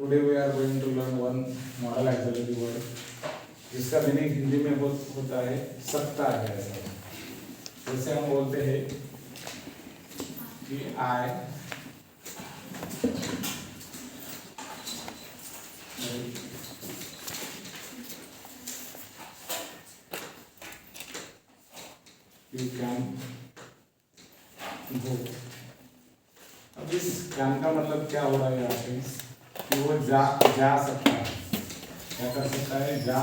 Today we are going to learn one model auxiliary word जिसका meaning Hindi में होता है सकता है। ऐसा जैसे हम बोलते हैं कि आई यू कैन गो। अब इस कैन का मतलब क्या हो रहा है यहाँ पे कि वो जा सकता है। क्या कर सकता है? जा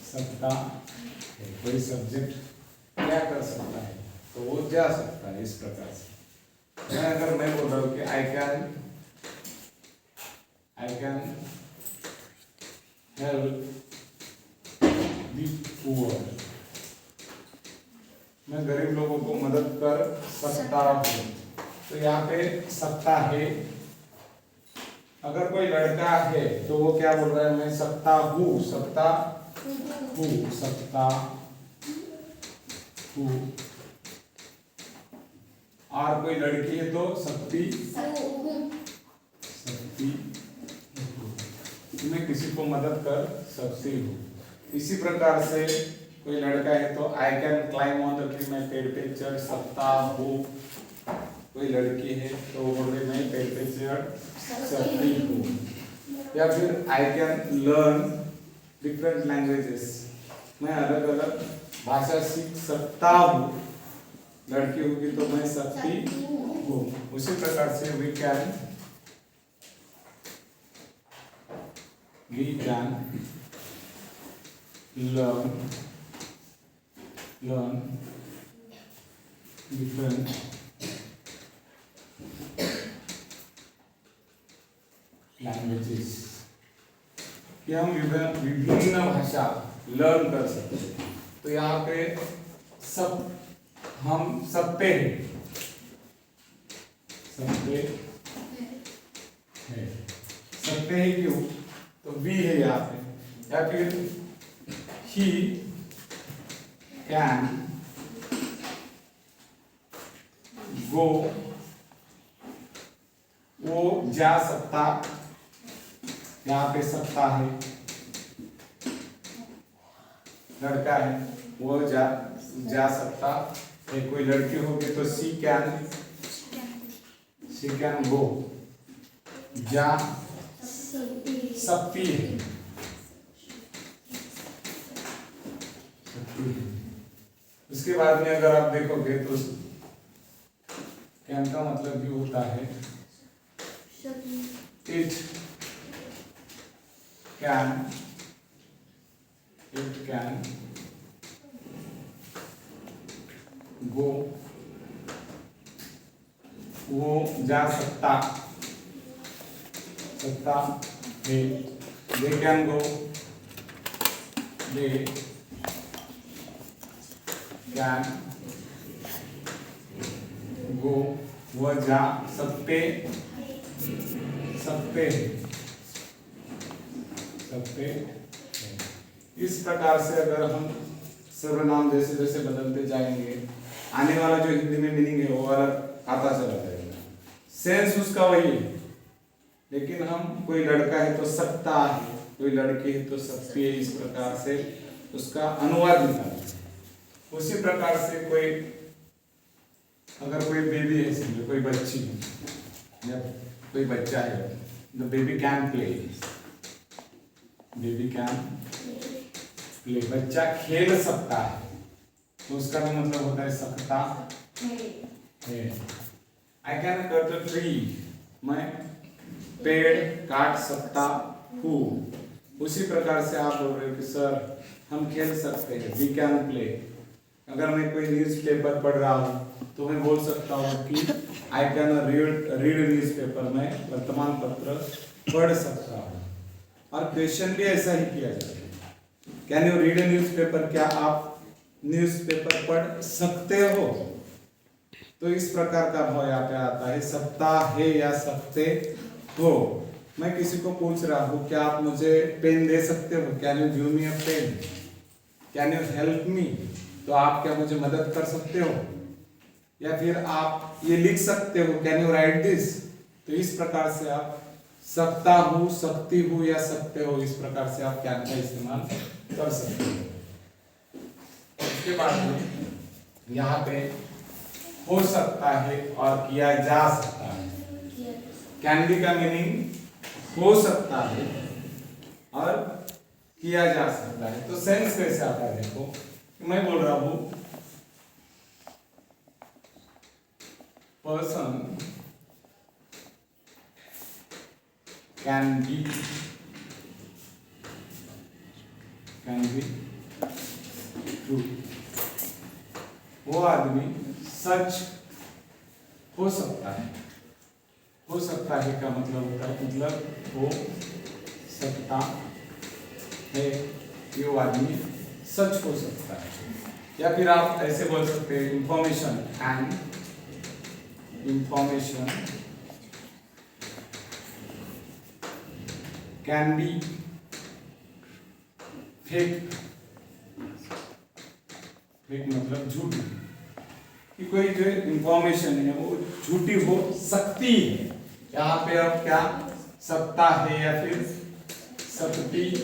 सकता है। कोई सब्जेक्ट क्या कर सकता है तो वो जा सकता है। इस प्रकार से अगर मैं बोल रहा हूँ कि I can help the poor, मैं गरीब लोगों को मदद कर सकता हूँ। तो यहाँ पे सकता है। अगर कोई लड़का है तो वो क्या बोल रहा है? मैं सकता हूँ, सकता हूँ। और कोई लड़की है तो सकती मैं किसी को मदद कर सकती हूँ। इसी प्रकार से कोई लड़का है तो I can climb on the tree, मैं पेड़ पे चढ़ सकता हूँ। कोई लड़की है तो वो बोल रही मैं पेड़ पे चढ़ सकती हूँ। या फिर I can learn different languages, मैं अलग अलग भाषा सीख सकता हूँ। लड़की होगी तो मैं सकती हूँ। उसी प्रकार से we can learn different languages, कि हम विभिन्न भाषा लर्न कर सकते हैं। तो यहाँ पे हम सकते हैं क्यों? तो वी है यहाँ पे। या फिर he can go, वो जा सकता, यहाँ पे सकता है। लड़का है वो जा सकता है। कोई लड़की होगी तो she can go, जा सकती है। उसके बाद में अगर आप देखोगे तो कैन का मतलब भी होता है इट कैन गो, वो जा सकता है। They can go, they can go, वह जा सकते हैं। इस प्रकार से अगर हम सर्वनाम जैसे जैसे बदलते जाएंगे आने वाला जो हिंदी में मीनिंग है वो अलग आता चला जाएगा। सेंस उसका वही है, लेकिन हम कोई लड़का है तो सकता है, कोई लड़की है तो सकती है। इस प्रकार से उसका अनुवाद निकालना। उसी प्रकार से अगर कोई बेबी है, समझो कोई बच्ची है या कोई बच्चा है, द बेबी कैन प्ले, बच्चा खेल सकता है। तो उसका भी मतलब होता है सकता है। I can cut the tree, मैं पेड़ काट सकता हूँ। उसी प्रकार से आप बोल रहे हो कि सर हम खेल सकते हैं, वी कैन प्ले। अगर मैं कोई न्यूज़पेपर पढ़ रहा हूँ तो मैं बोल सकता हूँ कि आई कैन रीड न्यूज़पेपर, मैं वर्तमान पत्र पढ़ सकता हूँ। और क्वेश्चन भी ऐसा ही किया जाता है, कैन यू रीड न्यूज़पेपर, क्या आप न्यूज़पेपर पढ़ सकते हो? तो इस प्रकार का भाव यहाँ पे आता है, सकता है या सकते हो। मैं किसी को पूछ रहा हूँ क्या आप मुझे पेन दे सकते हो? Can you give me a pen, can you help me, तो आप क्या मुझे मदद कर सकते हो? या फिर आप ये लिख सकते हो, कैन यू राइट दिस। तो इस प्रकार से आप सकता हूँ, सकती हूँ या सकते हो, इस प्रकार से आप कैन का इस्तेमाल कर सकते हो। उसके बाद में यहाँ पे हो सकता है और किया जा सकता है। कैन बी का मीनिंग हो सकता है और किया जा सकता है। तो सेंस कैसे आता है देखो, मैं बोल रहा हूं पर्सन कैन बी ट्रू, वो आदमी सच हो सकता है। हो सकता है का मतलब होता है, मतलब हो सकता है कि वो आदमी सच हो सकता है। या फिर आप ऐसे बोल सकते हैं information and information can be fake. Fake मतलब झूठी, कि कोई जो इंफॉर्मेशन है वो झूठी हो सकती है। यहाँ पे अब क्या सकता है या फिर सकती है।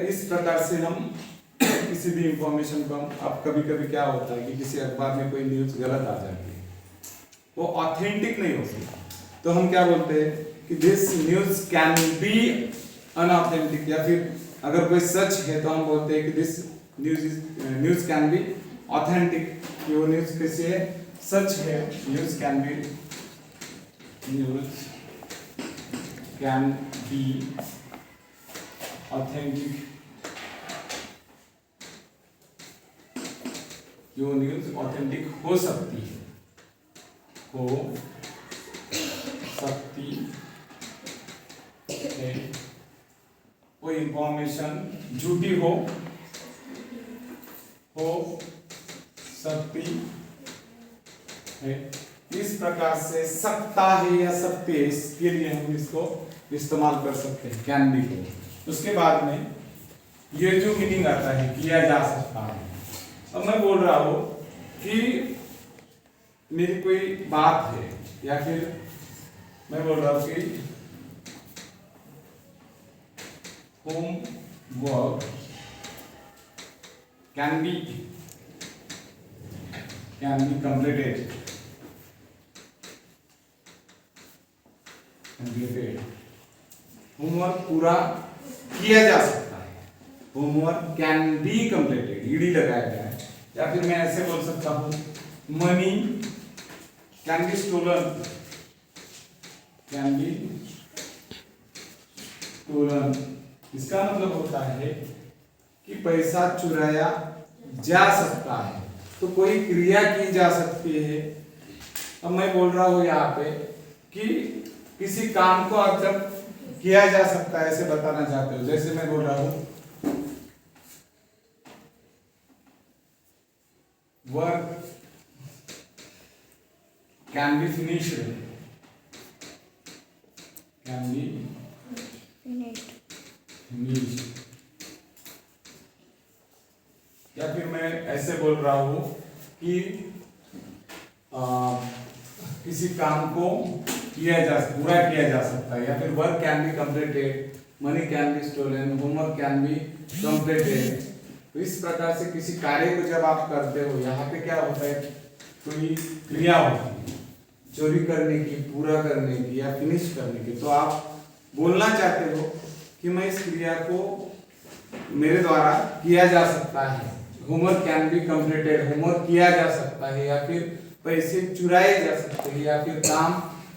इस प्रकार से हम किसी भी इंफॉर्मेशन को हम, अब कभी कभी क्या होता है कि किसी अखबार में कोई न्यूज गलत आ जाती है, वो ऑथेंटिक नहीं होती, तो हम क्या बोलते हैं कि this news can be unauthentic. या फिर अगर कोई सच है तो हम बोलते हैं कि this news can be authentic, कि वो न्यूज कैसी है, सच है। न्यूज कैन बी ऑथेंटिक, जो न्यूज ऑथेंटिक हो सकती है, हो सकती है। कोई इंफॉर्मेशन झूठी हो सकती है। इस प्रकार से सकता है या सकती है, इसके लिए हम इसको इस्तेमाल कर सकते हैं कैन बी को। उसके बाद में ये जो मीनिंग आता है किया जा सकता है। अब मैं बोल रहा हूं कि मेरी कोई बात है, या फिर मैं बोल रहा हूं कि homework can B completed homework पूरा किया जा सकता है। Homework can be completed, ED लगाया गया है। या फिर मैं ऐसे बोल सकता हूं मनी कैन बी स्टोलन, इसका मतलब होता है कि पैसा चुराया जा सकता है, तो कोई क्रिया की जा सकती है। अब मैं बोल रहा हूं यहाँ पे कि किसी काम को आप जब किया जा सकता है ऐसे बताना चाहते हो, जैसे मैं बोल रहा हूं वर्क कैन बी फिनिश्ड, या फिर मैं ऐसे बोल रहा हूं कि किसी काम को पूरा किया जा सकता है। या फिर work can be completed, money can be stolen, homework can be completed. तो इस प्रकार से किसी कार्य को जब आप करते हो, यहाँ पे क्या होता है, कोई क्रिया होती है चोरी करने की, पूरा करने की या फिनिश करने की, तो आप बोलना चाहते हो कि मैं इस क्रिया को मेरे द्वारा किया जा सकता है। Homework can be completed, homework किया जा सकता है, या फिर पैसे चुराए जा सकते हैं, या फिर काम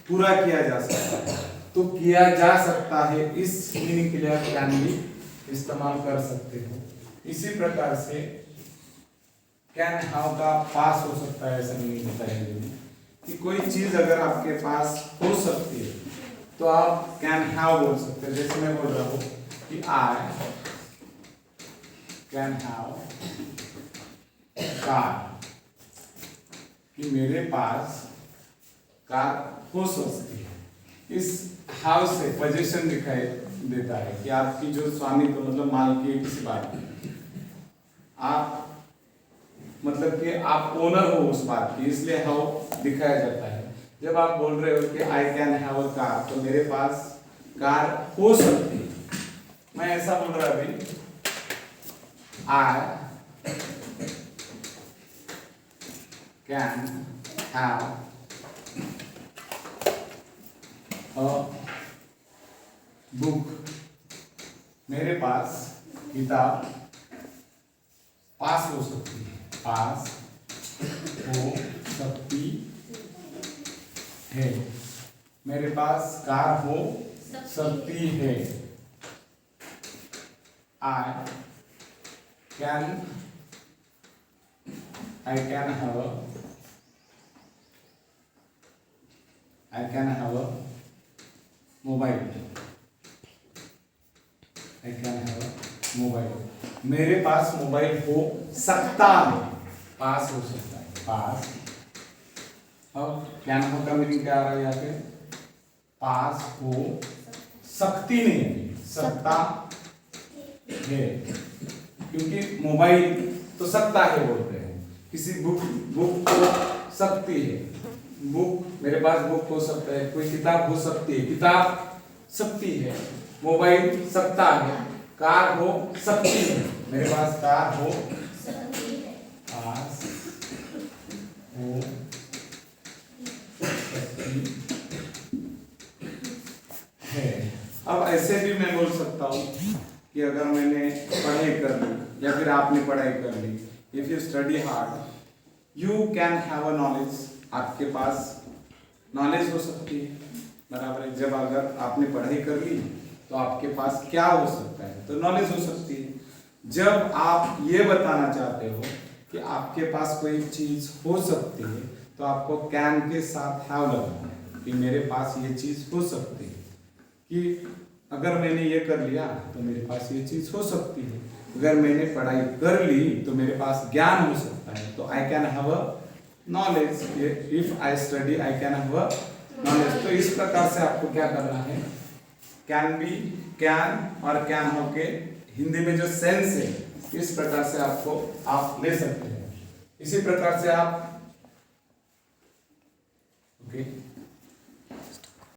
पूरा किया जा सकता है। तो किया जा सकता है, इस मीनिंग के लिए आप कैन बी इस्तेमाल कर सकते हो। इसी प्रकार से कैन हैव का पास हो सकता है, ऐसा मीनिंग होता है कि कोई चीज अगर आपके पास हो सकती है तो आप कैन हैव बोल सकते हैं। जैसे मैं बोल रहा हूं कि आई कैन हैव कार, कि मेरे पास कार हो सकती है। इस हैव से पोजीशन दिखाई देता है कि आपकी जो स्वामित्व मतलब मालकी है किसी बात की, आप मतलब कि आप ओनर हो उस बात की, इसलिए हाउ दिखाया जाता है। जब आप बोल रहे हो कि I can have a car, तो मेरे पास कार हो सकती है। मैं ऐसा बोल रहा अभी, I can have a book, मेरे पास किताब पास हो सकती है, पास हो सकती है। मेरे पास कार हो सकती है। I can have a mobile, I can have a mobile, मेरे पास मोबाइल हो सकता है, पास हो सकता है, पास। अब कैन हो का मीनिंग क्या आ रहा है यहाँ पे, पास हो सकती नहीं है, सकता है, क्योंकि मोबाइल तो सकता है बोलते हैं। किसी बुक हो सकती है, बुक, मेरे पास बुक हो सकता है, कोई किताब हो सकती है, किताब सकती है, मोबाइल सकता है, कार हो सकती है, मेरे पास कार हो सकती है, पास हो सकती है। अब ऐसे भी मैं बोल सकता हूँ कि अगर मैंने पढ़ाई कर ली या फिर आपने पढ़ाई कर ली, if you study hard you can have a knowledge, आपके पास नॉलेज हो सकती है, बराबर है। जब अगर आपने पढ़ाई कर ली तो आपके पास क्या हो सकता है, तो नॉलेज हो सकती है। जब आप ये बताना चाहते हो कि आपके पास कोई चीज हो सकती है, तो आपको कैन के साथ हैव लगाना है कि मेरे पास ये चीज हो सकती है, कि अगर मैंने ये कर लिया तो मेरे पास ये चीज हो सकती है, अगर मैंने पढ़ाई कर ली तो मेरे पास ज्ञान हो सकता है, तो I can have a knowledge, if I study I can have a knowledge. तो इस प्रकार से आपको क्या करना है, कैन बी, कैन और कैन हो के हिंदी में जो सेंस है, इस प्रकार से आप ले सकते हैं। इसी प्रकार से आप ओके